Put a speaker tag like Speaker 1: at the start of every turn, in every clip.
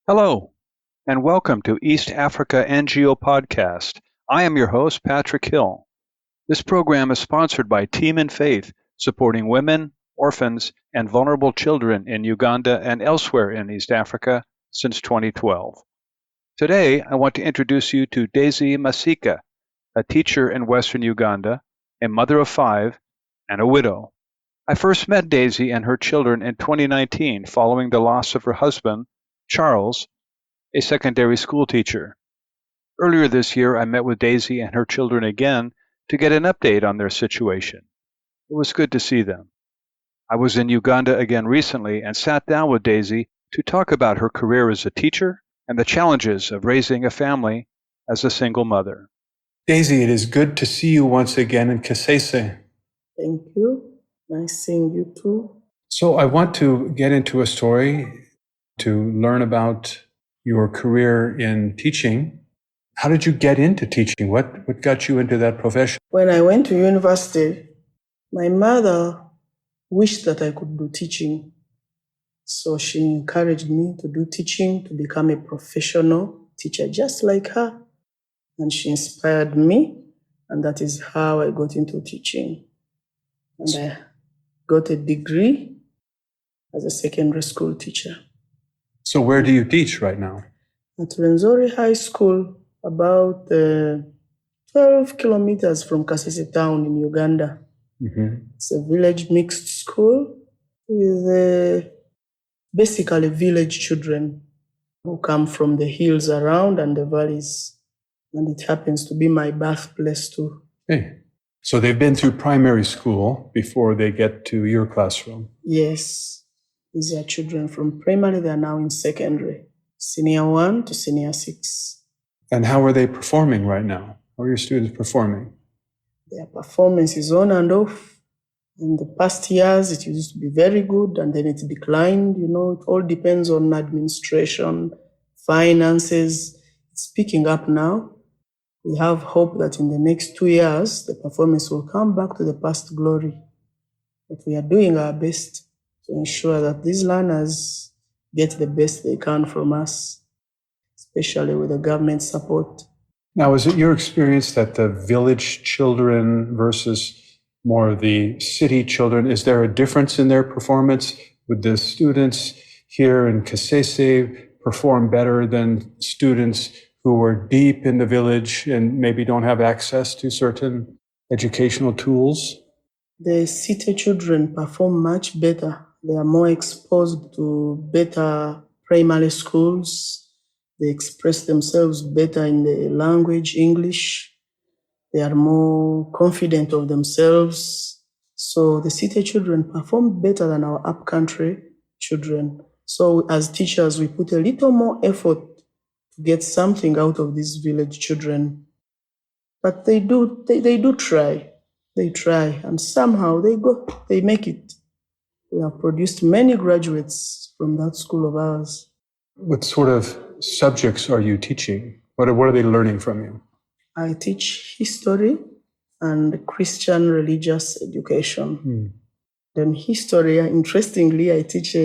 Speaker 1: Hello, and welcome to East Africa NGO Podcast. I am your host, Patrick Hill. This program is sponsored by Team in Faith, supporting women, orphans, and vulnerable children in Uganda and elsewhere in East Africa since 2012. Today, I want to introduce you to Daisy Masika, a teacher in Western Uganda, a mother of 5, and a widow. I first met Daisy and her children in 2019 following the loss of her husband, Charles, a secondary school teacher. Earlier this year, I met with Daisy and her children again to get an update on their situation. It was good to see them. I was in Uganda again recently and sat down with Daisy to talk about her career as a teacher and the challenges of raising a family as a single mother.
Speaker 2: Daisy, it is good to see you once again in Kasese.
Speaker 3: Thank you. Nice seeing you too.
Speaker 2: So I want to get into a story to learn about your career in teaching. How did you get into teaching? What got you into that profession?
Speaker 3: When I went to university, my mother wished that I could do teaching. So she encouraged me to do teaching, to become a professional teacher just like her. And she inspired me, and that is how I got into teaching. And I got a degree as a secondary school teacher.
Speaker 2: So where do you teach right now?
Speaker 3: At Rwenzori High School, about 12 kilometers from Kasese town in Uganda.
Speaker 2: Mm-hmm.
Speaker 3: It's a village mixed school with basically village children who come from the hills around and the valleys. And it happens to be my birthplace too.
Speaker 2: Hey. So they've been through primary school before they get to your classroom?
Speaker 3: Yes. These are children from primary. They are now in secondary, senior 1 to senior 6.
Speaker 2: And how are they performing right now? How are your students performing?
Speaker 3: Their performance is on and off. In the past years, it used to be very good, and then it declined. It all depends on administration, finances. It's picking up now. We have hope that in the next 2 years, the performance will come back to the past glory. But we are doing our best to ensure that these learners get the best they can from us, especially with the government support.
Speaker 2: Now, is it your experience that the village children versus more of the city children, is there a difference in their performance? Would the students here in Kasese perform better than students who are deep in the village and maybe don't have access to certain educational tools?
Speaker 3: The city children perform much better. They are more exposed to better primary schools. They express themselves better in the language, English. They are more confident of themselves. So the city children perform better than our upcountry children. So as teachers, we put a little more effort to get something out of these village children. But they do try. They try, and somehow they make it. We have produced many graduates from that school of ours.
Speaker 2: What sort of subjects are you teaching? What are they learning from you?
Speaker 3: I teach history and Christian religious education. Then history, interestingly, I teach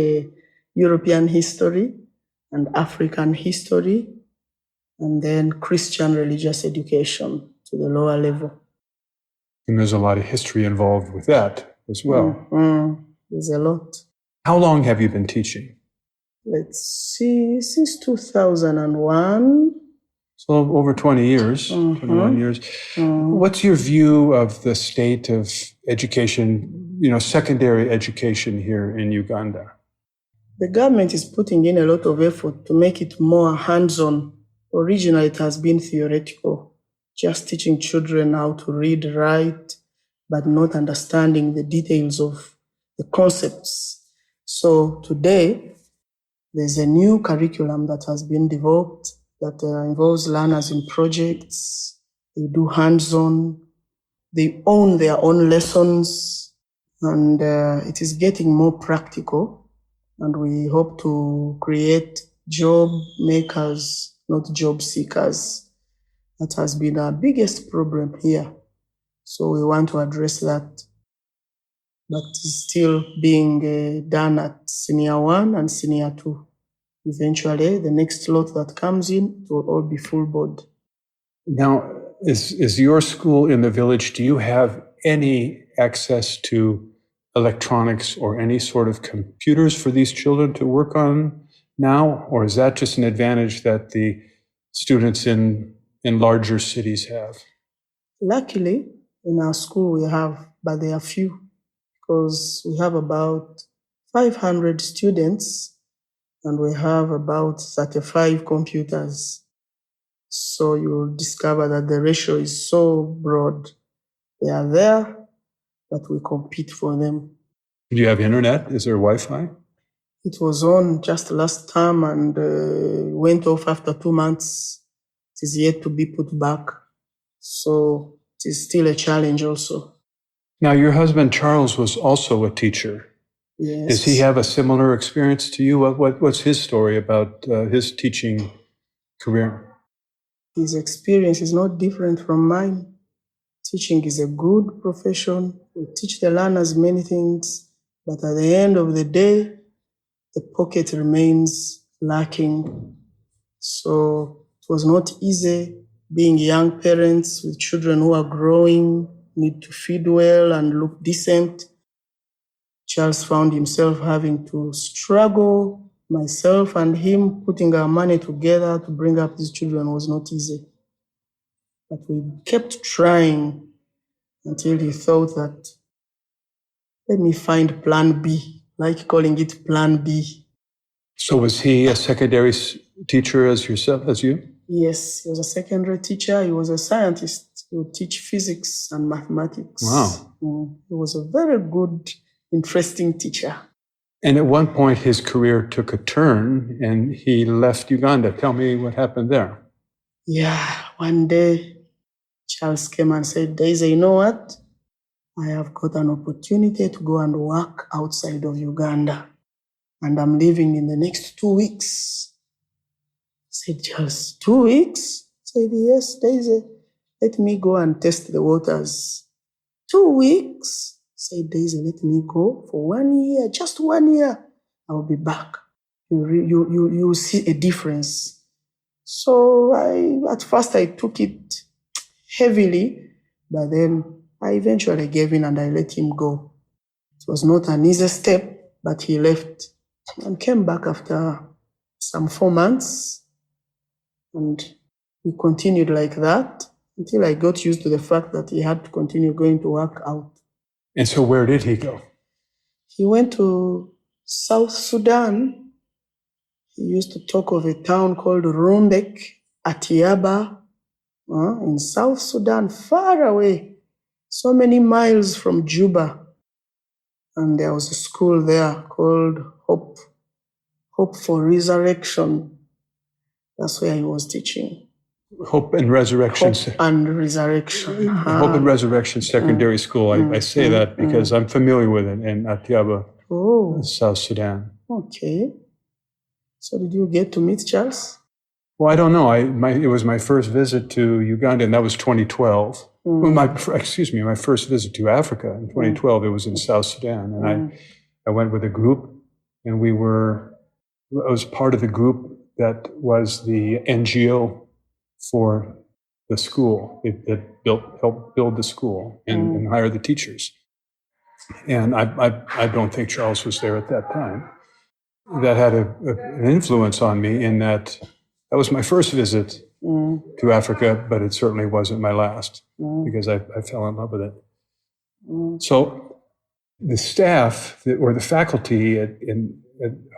Speaker 3: European history and African history, and then Christian religious education to the lower level.
Speaker 2: And there's a lot of history involved with that as well.
Speaker 3: Mm-hmm. There's a lot.
Speaker 2: How long have you been teaching?
Speaker 3: Let's see, since 2001.
Speaker 2: So over 20 years, 21 years. What's your view of the state of education, secondary education here in Uganda?
Speaker 3: The government is putting in a lot of effort to make it more hands-on. Originally, it has been theoretical, just teaching children how to read, write, but not understanding the details of the concepts. So today, there's a new curriculum that has been developed that involves learners in projects. They do hands-on. They own their own lessons. And it is getting more practical. And we hope to create job makers, not job seekers. That has been our biggest problem here. So we want to address that. But it's still being done at senior 1 and senior 2. eventually the next lot that comes in, it will all be full board.
Speaker 2: Now, is your school in the village, do you have any access to electronics or any sort of computers for these children to work on now? Or is that just an advantage that the students in larger cities have?
Speaker 3: Luckily, in our school we have, but they are few, because we have about 500 students and we have about 35 computers. So you'll discover that the ratio is so broad. They are there, but we compete for them.
Speaker 2: Do you have internet? Is there Wi-Fi?
Speaker 3: It was on just last term and went off after 2 months. It is yet to be put back. So it is still a challenge also.
Speaker 2: Now, your husband, Charles, was also a teacher.
Speaker 3: Yes.
Speaker 2: Does he have a similar experience to you? What's his story about his teaching career?
Speaker 3: His experience is not different from mine. Teaching is a good profession. We teach the learners many things, but at the end of the day, the pocket remains lacking. So it was not easy being young parents with children who are growing, need to feed well and look decent. Charles found himself having to struggle. Myself and him putting our money together to bring up these children was not easy. But we kept trying until he thought that, let me find plan B, like calling it plan B.
Speaker 2: So was he a secondary teacher as you?
Speaker 3: Yes, he was a secondary teacher. He was a scientist. He would teach physics and mathematics.
Speaker 2: Wow.
Speaker 3: He was a very good, interesting teacher.
Speaker 2: And at one point, his career took a turn and he left Uganda. Tell me what happened there.
Speaker 3: Yeah, one day, Charles came and said, Daisy, you know what? I have got an opportunity to go and work outside of Uganda. And I'm leaving in the next 2 weeks. I said, Charles, 2 weeks? I said, yes, Daisy, let me go and test the waters. 2 weeks? I said, Daisy, let me go for 1 year, just 1 year. I'll be back. You'll see a difference. So at first I took it heavily, but then I eventually gave in and I let him go. It was not an easy step, but he left and came back after some 4 months. And we continued like that until I got used to the fact that he had to continue going to work out.
Speaker 2: And so where did he go?
Speaker 3: He went to South Sudan. He used to talk of a town called Rumbek, Atiaba, in South Sudan, far away, so many miles from Juba. And there was a school there called Hope for Resurrection. That's where he was teaching.
Speaker 2: Hope and Resurrection.
Speaker 3: Hope and Resurrection.
Speaker 2: Hope and Resurrection Secondary School. I say that because I'm familiar with it in Atiaba, South Sudan.
Speaker 3: Okay. So did you get to meet Charles?
Speaker 2: Well, I don't know. It was my first visit to Uganda, and that was 2012. Well, my first visit to Africa in 2012. It was in South Sudan, and I went with a group, and I was part of the group that was the NGO for the school that helped build the school and hire the teachers. And I don't think Charles was there at that time. That had an influence on me in that was my first visit to Africa, but it certainly wasn't my last because I fell in love with it. So the staff or the faculty at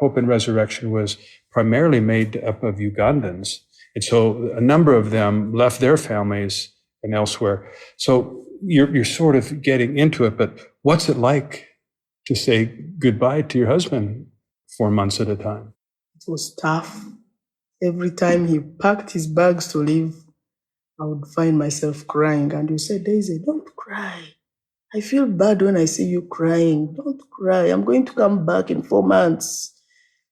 Speaker 2: Hope and Resurrection was primarily made up of Ugandans. And so a number of them left their families and elsewhere. So you're sort of getting into it, but what's it like to say goodbye to your husband 4 months at a time?
Speaker 3: It was tough. Every time he packed his bags to leave, I would find myself crying. And you said, Daisy, don't cry. I feel bad when I see you crying. Don't cry. I'm going to come back in 4 months.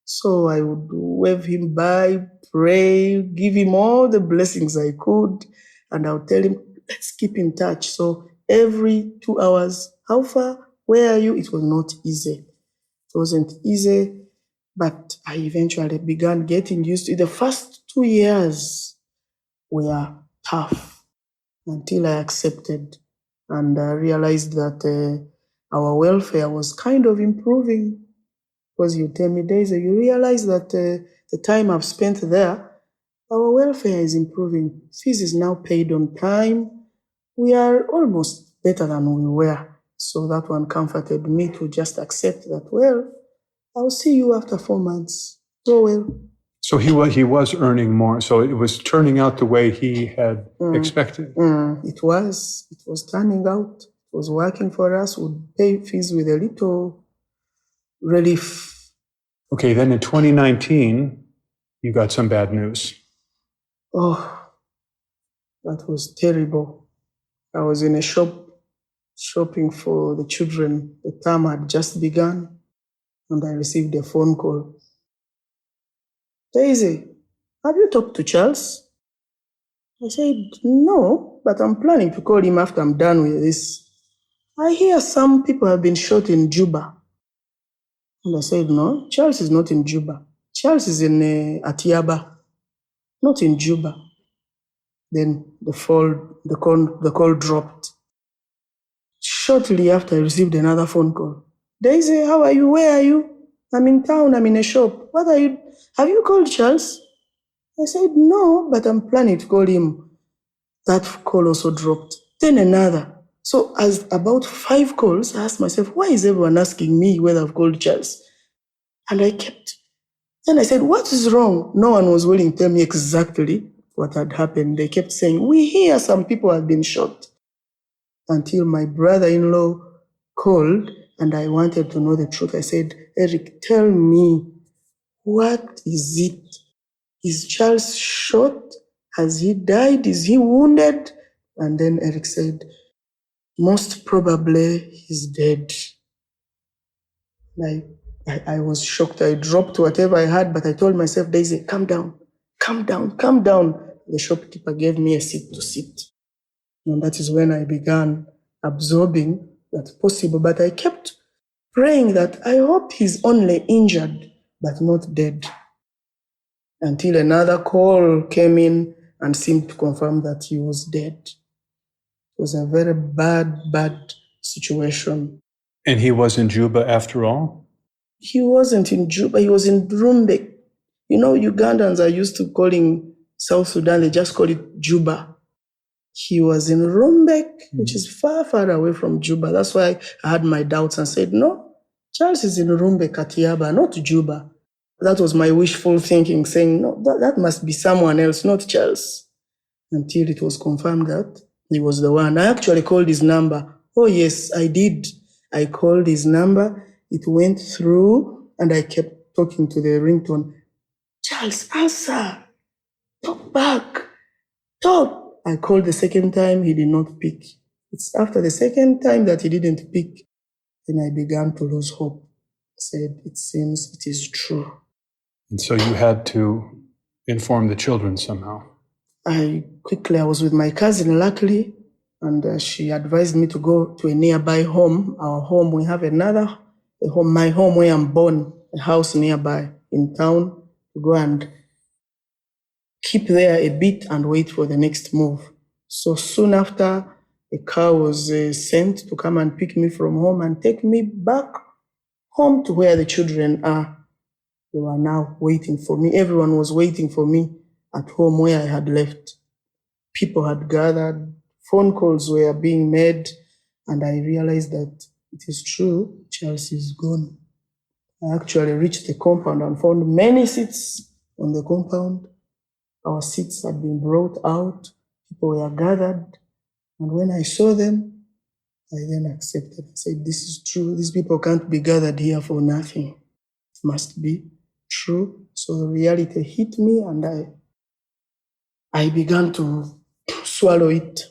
Speaker 3: So I would wave him bye, pray, give him all the blessings I could. And I would tell him, let's keep in touch. So every 2 hours, how far? Where are you? It was not easy. It wasn't easy. But I eventually began getting used to it. The first 2 years were tough until I accepted and realized that our welfare was kind of improving. Because you tell me, Daisy, you realize that the time I've spent there, our welfare is improving. Fees is now paid on time. We are almost better than we were. So that one comforted me to just accept that, well, I'll see you after 4 months. Go well.
Speaker 2: So he was earning more. So it was turning out the way he had expected.
Speaker 3: It was turning out. It was working for us. We'd pay fees with a little relief.
Speaker 2: Okay, then in 2019, you got some bad news.
Speaker 3: Oh, that was terrible. I was in a shop shopping for the children. The term had just begun, and I received a phone call. Daisy, have you talked to Charles? I said, no, but I'm planning to call him after I'm done with this. I hear some people have been shot in Juba. And I said, no, Charles is not in Juba. Charles is in Atiaba, not in Juba. Then the call dropped. Shortly after, I received another phone call. Daisy, how are you? Where are you? I'm in town. I'm in a shop. What are you? Have you called Charles? I said, no, but I'm planning to call him. That call also dropped. Then another. So as about 5 calls, I asked myself, why is everyone asking me whether I've called Charles? And then I said, what is wrong? No one was willing to tell me exactly what had happened. They kept saying, we hear some people have been shot. Until my brother-in-law called and I wanted to know the truth. I said, Eric, tell me, what is it? Is Charles shot? Has he died? Is he wounded? And then Eric said, most probably he's dead. I was shocked. I dropped whatever I had, but I told myself, Daisy, calm down, calm down, calm down. The shopkeeper gave me a seat to sit. And that is when I began absorbing that's possible. But I kept praying that I hope he's only injured, but not dead. Until another call came in and seemed to confirm that he was dead. It was a very bad situation.
Speaker 2: And he was in Juba after all?
Speaker 3: He wasn't in Juba, he was in Rumbek. You know, Ugandans are used to calling South Sudan, they just call it Juba. He was in Rumbek, which is far away from Juba. That's why I had my doubts and said, no, Charles is in Rumbek, Atiaba, not Juba. That was my wishful thinking, saying, no, that must be someone else, not Charles. Until it was confirmed that he was the one. I actually called his number. Oh, yes, I did. I called his number. It went through, and I kept talking to the ringtone. Charles, answer. Talk back. Talk. I called the second time, he did not pick. It's after the second time that he didn't pick, then I began to lose hope. I said, it seems it is true.
Speaker 2: And so you had to inform the children somehow.
Speaker 3: I was with my cousin, luckily, and she advised me to go to a nearby home. Our home, we have my home where I'm born, a house nearby in town, to go and keep there a bit and wait for the next move. So soon after, a car was sent to come and pick me from home and take me back home to where the children are. They were now waiting for me. Everyone was waiting for me at home where I had left. People had gathered, phone calls were being made, and I realized that it is true, Charles is gone. I actually reached the compound and found many seats on the compound. Our seats had been brought out, people were gathered, and when I saw them, I then accepted. I said, this is true, these people can't be gathered here for nothing. It must be true. So the reality hit me, and I began to swallow it.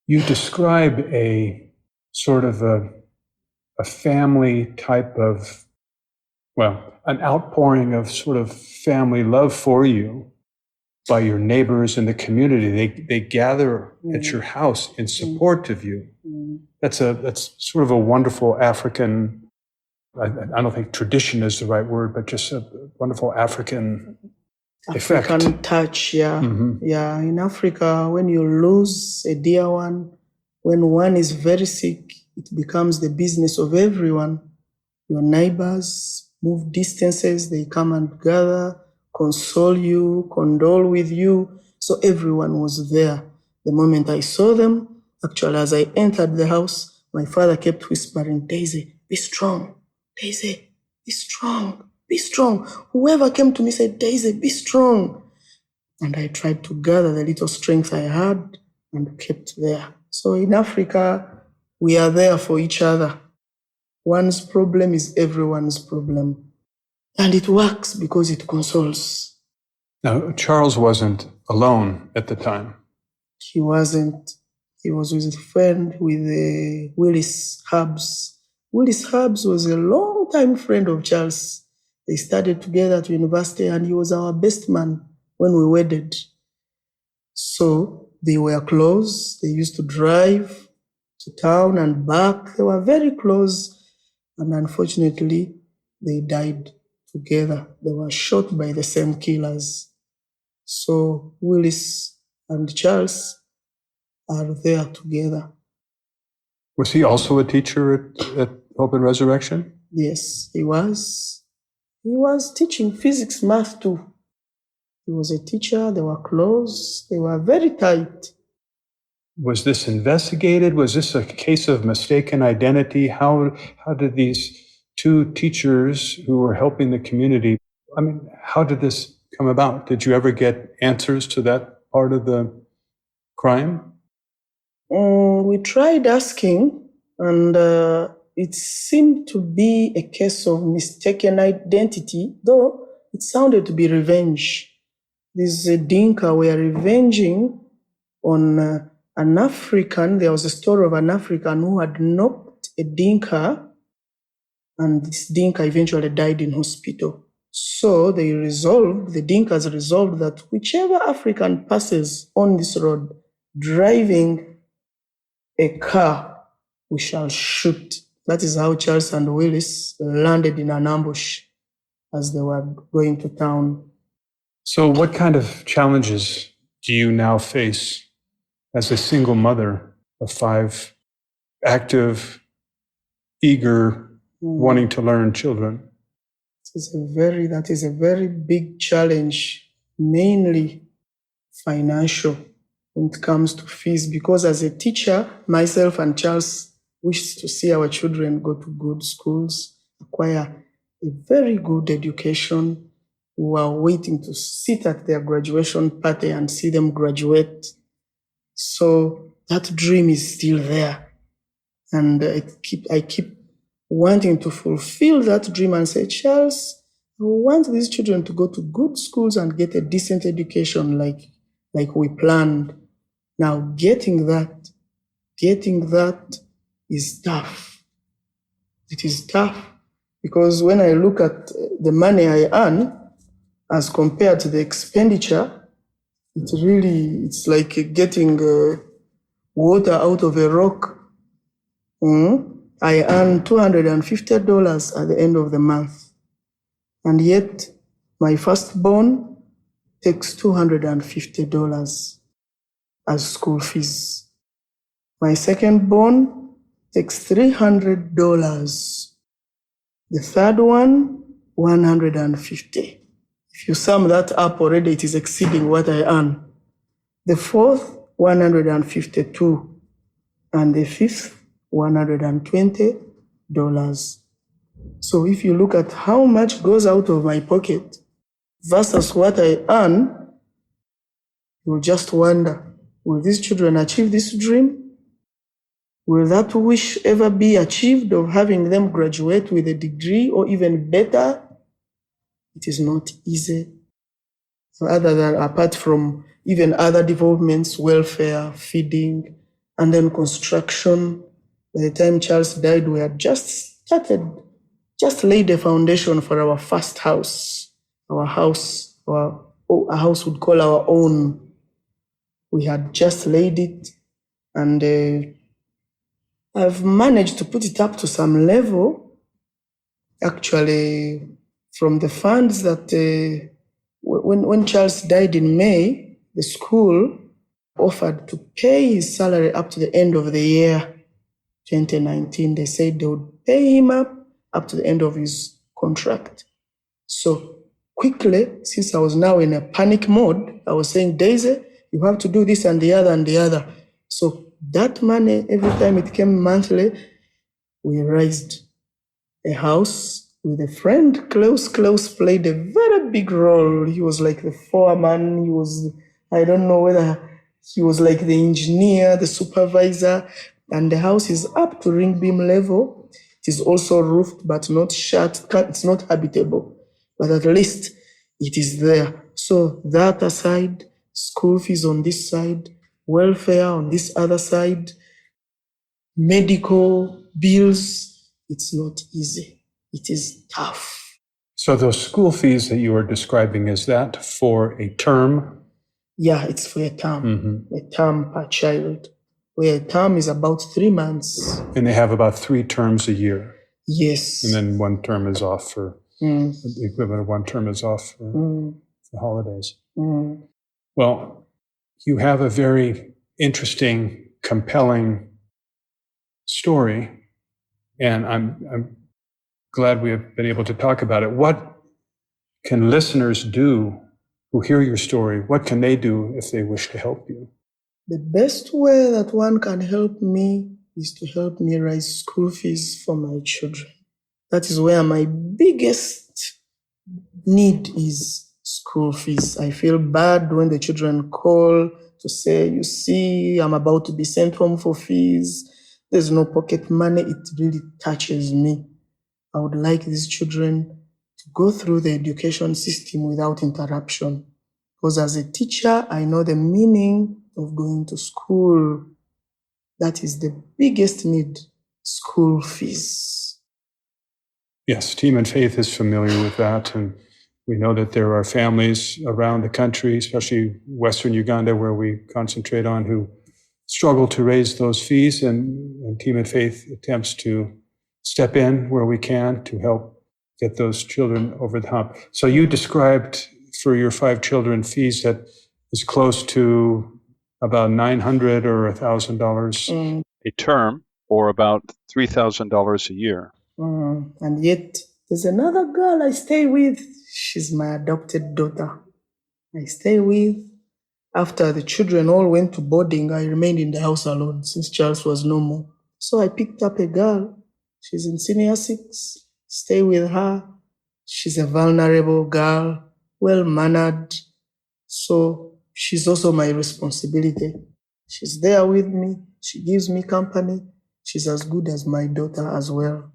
Speaker 2: You describe a sort of a family type of, an outpouring of sort of family love for you by your neighbors in the community. They gather at your house in support of you. That's sort of a wonderful African I don't think tradition is the right word, but just a wonderful African effect.
Speaker 3: African touch, yeah. Yeah, in Africa, when you lose a dear one, when one is very sick, it becomes the business of everyone. Your neighbors move distances, they come and gather, console you, condole with you. So everyone was there. The moment I saw them, actually, as I entered the house, my father kept whispering, Daisy, be strong. Daisy, be strong. Be strong. Whoever came to me said, Daisy, be strong. And I tried to gather the little strength I had and kept there. So in Africa, we are there for each other. One's problem is everyone's problem. And it works because it consoles.
Speaker 2: Now, Charles wasn't alone at the time.
Speaker 3: He wasn't. He was with a friend, with Willis Hubbs. Willis Hubbs was a long-time friend of Charles. They studied together at university, and he was our best man when we wedded. So they were close. They used to drive to town and back. They were very close. And unfortunately, they died together. They were shot by the same killers. So Willis and Charles are there together.
Speaker 2: Was he also a teacher at Hope and Resurrection?
Speaker 3: Yes, he was. He was teaching physics, math too. He was a teacher. They were close. They were very tight.
Speaker 2: Was this investigated? Was this a case of mistaken identity? How did these two teachers who were helping the community, how did this come about? Did you ever get answers to that part of the crime?
Speaker 3: We tried asking, and it seemed to be a case of mistaken identity, though it sounded to be revenge. These Dinka were revenging on an African. There was a story of an African who had knocked a Dinka, and this Dinka eventually died in hospital. So the Dinkas resolved that whichever African passes on this road driving a car, we shall shoot. That is how Charles and Willis landed in an ambush as they were going to town.
Speaker 2: So what kind of challenges do you now face as a single mother of 5 active, eager, wanting to learn children?
Speaker 3: That is a very big challenge, mainly financial when it comes to fees, because as a teacher, myself and Charles wish to see our children go to good schools, acquire a very good education. We are waiting to sit at their graduation party and see them graduate. So that dream is still there. And I keep wanting to fulfill that dream and say, Charles, I want these children to go to good schools and get a decent education like we planned. Now, getting that is tough. It is tough because when I look at the money I earn as compared to the expenditure, it's like getting water out of a rock. I earn $250 at the end of the month. And yet, my firstborn takes $250 as school fees. My secondborn takes $300. The third one, $150. If you sum that up already, it is exceeding what I earn. The fourth, $152. And the fifth, $120. So if you look at how much goes out of my pocket versus what I earn, you'll just wonder, will these children achieve this dream? Will that wish ever be achieved of having them graduate with a degree or even better? It is not easy. Apart from even other developments, welfare, feeding, and then construction. By the time Charles died, we had just laid the foundation for our first house. A house we'd call our own. We had just laid it, and I've managed to put it up to some level, Actually, from the funds that when Charles died in May, the school offered to pay his salary up to the end of the year 2019. They said they would pay him up to the end of his contract. So quickly, since I was now in a panic mode, I was saying, Daisy, you have to do this and the other and the other. So that money, every time it came monthly, we raised a house with a friend. Close played a very big role. He was like the foreman. I don't know whether he was like the engineer, the supervisor. And the house is up to ring beam level. It is also roofed, but not shut. It's not habitable, but at least it is there. So that aside, school fees on this side, welfare on this other side, medical bills, it's not easy. It is tough.
Speaker 2: So those school fees that you are describing, is that for a term?
Speaker 3: Yeah, it's for a term, a term per child, where a term is about 3 months.
Speaker 2: And they have about 3 terms a year.
Speaker 3: Yes.
Speaker 2: And then one term is off for, the equivalent of one term is off for holidays. Well, you have a very interesting, compelling story, and I'm glad we have been able to talk about it. What can listeners do who hear your story? What can they do if they wish to help you?
Speaker 3: The best way that one can help me is to help me raise school fees for my children. That is where my biggest need is, school fees. I feel bad when the children call to say, you see, I'm about to be sent home for fees. There's no pocket money. It really touches me. I would like these children to go through the education system without interruption. Because as a teacher, I know the meaning of going to school. That is the biggest need, school fees.
Speaker 2: Yes, Team in Faith is familiar with that. And we know that there are families around the country, especially Western Uganda, where we concentrate on, who struggle to raise those fees. And Team in Faith attempts to step in where we can to help get those children over the hump. So you described for your 5 children fees that is close to about $900 or $1,000
Speaker 1: a term, or about $3,000 a year.
Speaker 3: And yet, there's another girl I stay with. She's my adopted daughter. I stay with. After the children all went to boarding, I remained in the house alone since Charles was no more. So I picked up a girl. She's in senior 6. Stay with her. She's a vulnerable girl, well-mannered. So she's also my responsibility. She's there with me. She gives me company. She's as good as my daughter as well.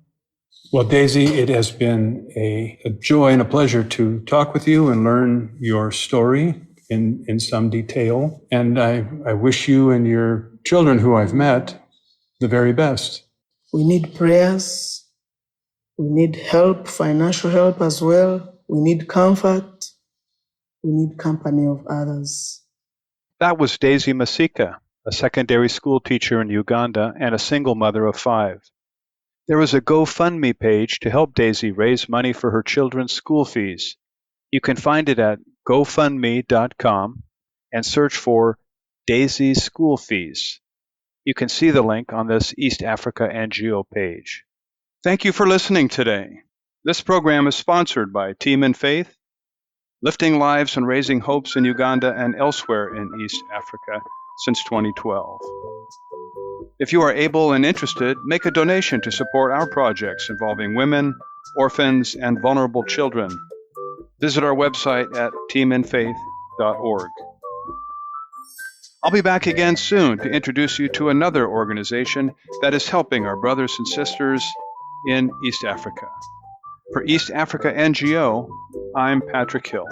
Speaker 2: Well, Daisy, it has been a joy and a pleasure to talk with you and learn your story in some detail. And I wish you and your children who I've met the very best.
Speaker 3: We need prayers. We need help, financial help as well. We need comfort. We need company of others.
Speaker 1: That was Daisy Masika, a secondary school teacher in Uganda and a single mother of 5. There is a GoFundMe page to help Daisy raise money for her children's school fees. You can find it at gofundme.com and search for Daisy's School Fees. You can see the link on this East Africa NGO page. Thank you for listening today. This program is sponsored by Team in Faith, lifting lives and raising hopes in Uganda and elsewhere in East Africa since 2012. If you are able and interested, make a donation to support our projects involving women, orphans, and vulnerable children. Visit our website at teaminfaith.org. I'll be back again soon to introduce you to another organization that is helping our brothers and sisters in East Africa. For East Africa NGO, I'm Patrick Hill.